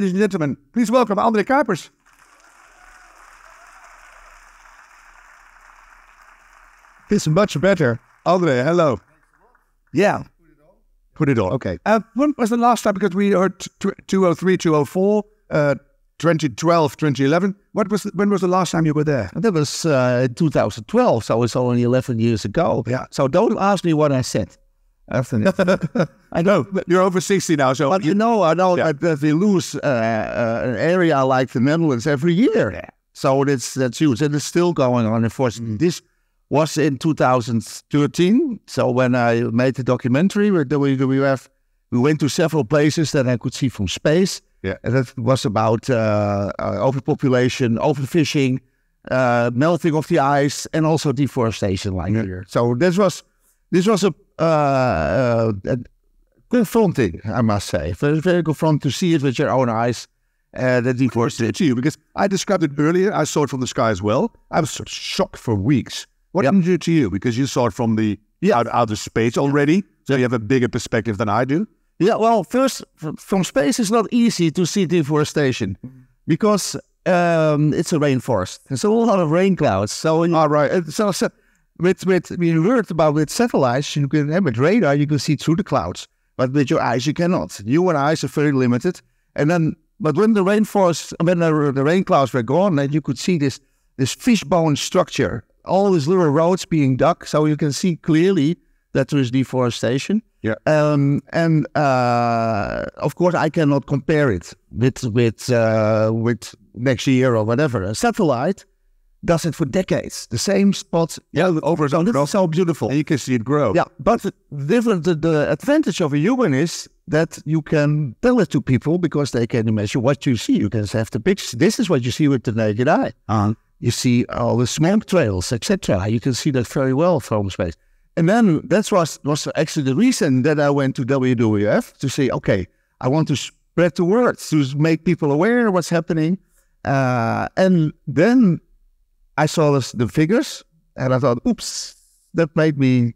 Ladies and gentlemen, please welcome André Kuipers. It's much better. André, hello. Yeah. Put it on. Okay. When was the last time, because we heard 203, 204, 2012, 2011. When was the last time you were there? That was 2012, so it's only 11 years ago. Yeah. So don't ask me what I said. I know. You're over 60 now, so... But I know that we lose an area like the Netherlands every year. Yeah. So that's huge. And it's still going on. Unfortunately, this was in 2013. So when I made the documentary with WWF, we went to several places that I could see from space. Yeah. And that was about overpopulation, overfishing, melting of the ice, and also deforestation like here. So this was confronting, I must say. Very, very confronting to see it with your own eyes. The deforestation to you, because I described it earlier. I saw it from the sky as well. I was sort of shocked for weeks. What did it do to you? Because you saw it from the outer space already, so you have a bigger perspective than I do. Yeah, well, first, from space it's not easy to see deforestation because it's a rainforest. There's a lot of rain clouds. So, we heard about with satellites, you can, with radar, you can see through the clouds, but with your eyes you cannot. Your eyes are very limited. But when the rainforest, when the rain clouds were gone, then you could see this fishbone structure, all these little roads being dug, so you can see clearly that there is deforestation. Yeah. Of course, I cannot compare it with next year or whatever. A satellite does it for decades. The same spot over and over. It's so beautiful. And you can see it grow. Yeah, but the advantage of a human is that you can tell it to people because they can imagine what you see. You can have the pictures. This is what you see with the naked eye. You see all the smoke trails, etc. You can see that very well from space. And then that was actually the reason that I went to WWF to say, okay, I want to spread the word, to make people aware of what's happening. And then I saw the figures and I thought, oops, that made me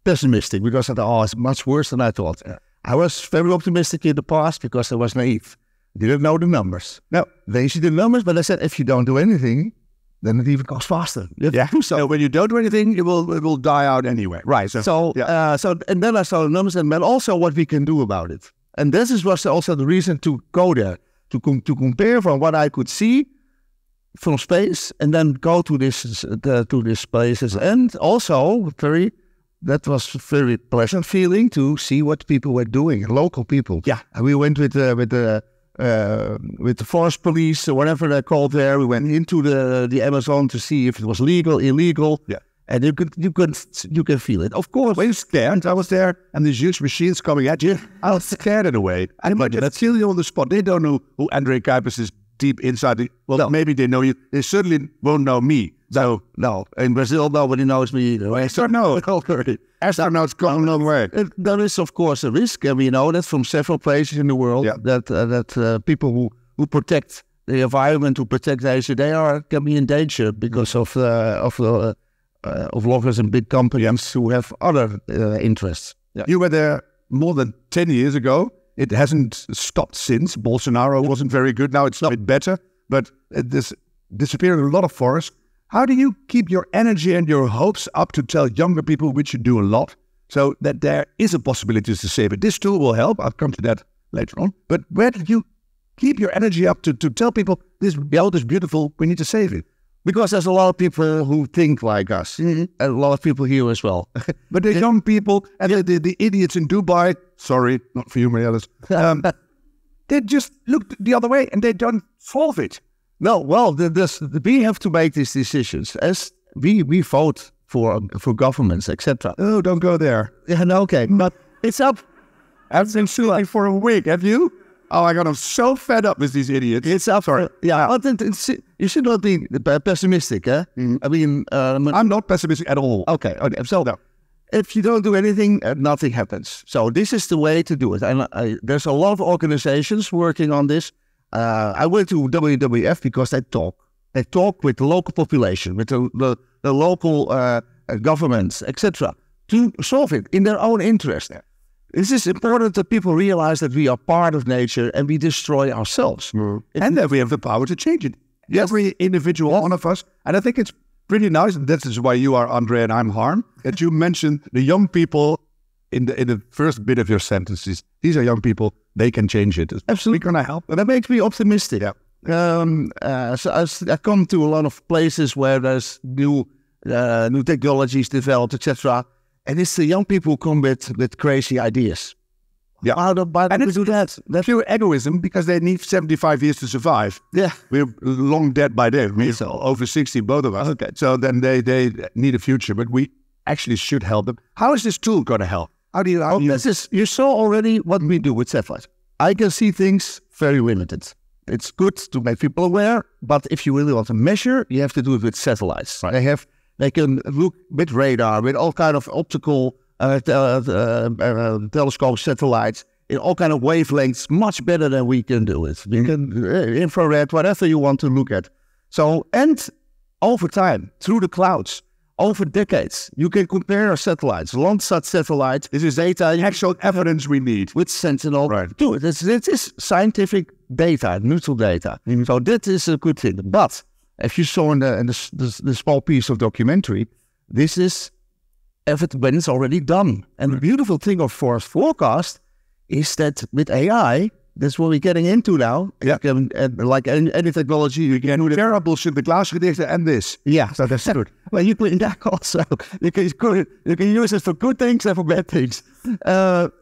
pessimistic because I thought, it's much worse than I thought. I was very optimistic in the past because I was naive. I didn't know the numbers. No, they see the numbers, but I said, if you don't do anything, then it even goes faster. So when you don't do anything, it will die out anyway. Right. So and then I saw the numbers and also what we can do about it. And this was also the reason to go there, to compare from what I could see from space and then go to these places. And also that was very pleasant feeling to see what people were doing, local people. Yeah. And we went with the forest police or whatever they're called there. We went into the Amazon to see if it was legal, illegal. Yeah. And you can feel it. Of course. Were you scared? I was there and these huge machines coming at you. I was scared in a way. And let's kill you on the spot. They don't know who André Kuipers is deep inside. Maybe they know you. They certainly won't know me. So, no. In Brazil, nobody knows me either. I don't know. Astronauts come a long way. There is, of course, a risk. And we know that from several places in the world that people who protect the environment, who protect nature, can be in danger because of loggers and big companies who have other interests. Yeah. You were there more than 10 years ago. It hasn't stopped since. Bolsonaro wasn't very good. Now it's a bit better. But this disappearing a lot of forests. How do you keep your energy and your hopes up to tell younger people, which you do a lot, so that there is a possibility to save it? This tool will help. I'll come to that later on. But where do you keep your energy up to tell people this is beautiful, we need to save it? Because there's a lot of people who think like us. And a lot of people here as well. But the young people and the idiots in Dubai, sorry, not for you, Mariellis, they just look the other way and they don't solve it. No, well, we have to make these decisions. As we vote for governments, etc. Oh, don't go there. Yeah, no, okay. But it's up. I've been like for a week. Have you? Oh my God, I'm so fed up with these idiots. It's up. Sorry. You should not be pessimistic, eh? I mean... I'm not pessimistic at all. Okay. So, no. If you don't do anything, nothing happens. So this is the way to do it. And there's a lot of organizations working on this. I went to WWF because they talk. They talk with the local population, with the local governments, etc., to solve it in their own interest. This is important that people realize that we are part of nature and we destroy ourselves. And that we have the power to change it. Yes. Every individual one of us. And I think it's pretty nice, and this is why you are André and I'm Harm, that you mentioned the young people in the first bit of your sentences. These are young people, they can change it. Absolutely. We're going to help. And that makes me optimistic. Yeah. So I come to a lot of places where there's new technologies developed, etc. And it's the young people who come with crazy ideas. Yeah. Why don't we do that? That's pure egoism, because they need 75 years to survive. Yeah. We're long dead by then. We're over 60, both of us. Okay. So then they need a future, but we actually should help them. How is this tool going to help? You saw already what we do with satellites. I can see things very limited. It's good to make people aware, but if you really want to measure, you have to do it with satellites. Right. They can look with radar, with all kind of optical telescope satellites in all kind of wavelengths, much better than we can do it. We can infrared, whatever you want to look at. So, and over time, through the clouds, over decades, you can compare satellites, Landsat satellites. This is data, actual evidence we need with Sentinel. Right. Do it. This is scientific data, neutral data. So that is a good thing. But if you saw in the small piece of documentary, this is when it's already done. And the beautiful thing of forest forecast is that with AI, that's what we're getting into now. Yeah. Like any technology, you can do variables in the glaasgedichten and this. Yeah, so that's good. Well, you can that also. You can use it for good things and for bad things,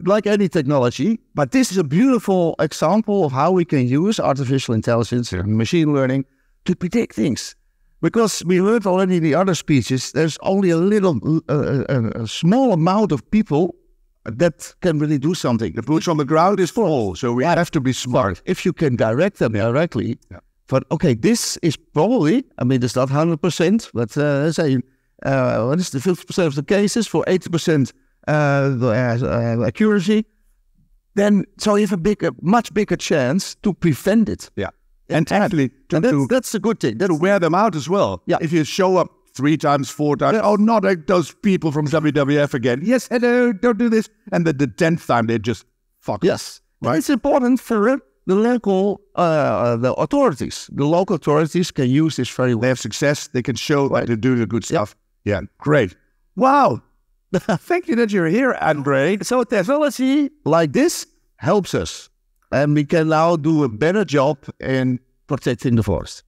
like any technology. But this is a beautiful example of how we can use artificial intelligence and machine learning to predict things. Because we heard already in the other speeches, there's only a small amount of people that can really do something. The boots on the ground is full, so we have to be smart. If you can direct them directly, but okay, this is probably, I mean, it's not 100%, but say, what is the 50% of the cases for 80% accuracy, then so you have a much bigger chance to prevent it. Yeah. And actually, that's a good thing. To wear them out as well. Yeah. If you show up 3 times, 4 times, oh, not like those people from WWF again. Yes, hello, don't do this. And the 10th time, they just fuck. Yes. Right? It's important for the local the authorities. The local authorities can use this very well. They have success. They can show that they're doing the good stuff. Yeah, great. Wow. Thank you that you're here, André. So technology like this helps us. And we can now do a better job in protecting the forest.